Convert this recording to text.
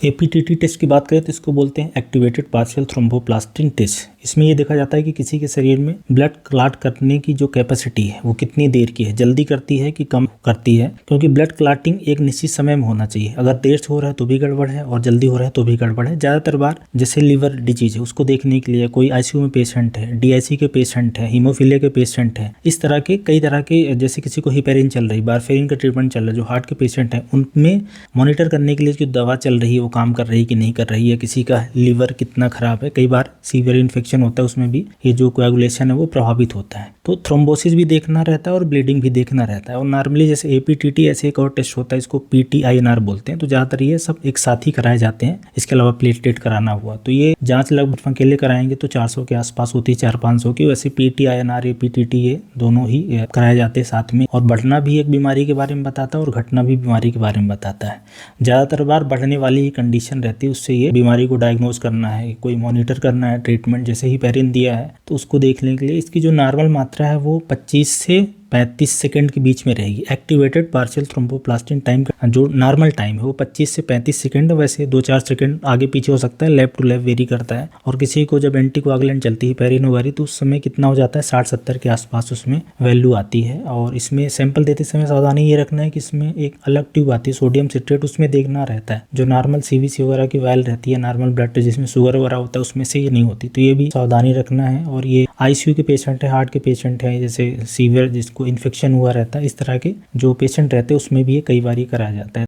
APTT test की बात करें तो इसको बोलते हैं एक्टिवेटेड पार्शियल थ्रोम्बोप्लास्टिन टेस्ट। इसमें ये देखा जाता है कि किसी के शरीर में ब्लड क्लॉट करने की जो कैपेसिटी है वो कितनी देर की है, जल्दी करती है कि कम करती है, क्योंकि ब्लड क्लॉटिंग एक निश्चित समय में होना चाहिए। अगर देर से हो रहा है तो भी गड़बड़ है और जल्दी हो रहा है तो भी गड़बड़ है। ज़्यादातर बार जैसे लीवर डिजीज है उसको देखने के लिए कोई आईसीयू में पेशेंट है, डीआईसी के पेशेंट है, हीमोफीलिया के पेशेंट है, इस तरह के कई तरह के, जैसे किसी को हिपेरिन चल रही, वारफेरिन का ट्रीटमेंट चल रहा है, जो हार्ट के पेशेंट है उनमें मॉनिटर करने के लिए जो दवा चल रही है वो काम कर रही है कि नहीं कर रही है, किसी का लीवर कितना खराब है। कई बार सीवियर इन्फेक्शन होता है, उसमें भी ये जो कोएगुलेशन है वो प्रभावित होता है। तो थ्रोम्बोसिस भी देखना रहता है और ब्लीडिंग भी देखना रहता है। और नॉर्मली जैसे एपीटीटी ऐसे एक और टेस्ट होता है, इसको पीटीआईएनआर बोलते हैं। तो ज़्यादातर ये सब एक साथ ही कराए जाते हैं। इसके अलावा प्लेटलेट कराना हुआ तो ये जांच लगभग अकेले कराएंगे तो 400 के आसपास होती है, 400-500 की। वैसे पीटीआईएनआर एपीटीटी ये दोनों ही कराए जाते हैं साथ में। और बढ़ना भी एक बीमारी के बारे में बताता है और घटना भी बीमारी के बारे में बताता है। ज़्यादातर बार बढ़ने वाली ही कंडीशन रहती है, उससे ये बीमारी को डायग्नोज करना है, कोई मॉनिटर करना है, ट्रीटमेंट जैसे ही पेरिन दिया है तो उसको देखने के लिए इसकी जो नॉर्मल मात्रा है वो 25 से 35 सेकंड के बीच में रहेगी। एक्टिवेटेड पार्शियल थ्रोम्बोप्लास्टिन टाइम का जो नॉर्मल टाइम है वो 25 से 35 सेकंड, वैसे 2-4 सेकंड आगे पीछे हो सकता है, लेफ्ट टू लेफ्ट वेरी करता है। और किसी को जब एंटीकोआगुलेंट चलती है पेरिन वगैरह तो उस समय कितना हो जाता है, 60-70 के आसपास उसमें वैल्यू आती है। और इसमें सैंपल देते समय सावधानी ये रखना है कि इसमें एक अलग ट्यूब आती है सोडियम सिट्रेट, उसमें देखना रहता है। जो नॉर्मल सीवीसी वगैरह की वायल रहती है, नॉर्मल ब्लड टेस्ट जिसमें शुगर वगैरह होता है, उसमें से ये नहीं होती। तो ये भी सावधानी रखना है। और ये आईसीयू के पेशेंट है, हार्ट के पेशेंट है, जैसे सीवियर जिसको इन्फेक्शन हुआ रहता है, इस तरह के जो पेशेंट रहते हैं उसमें भी ये कई बार कराया जाता है।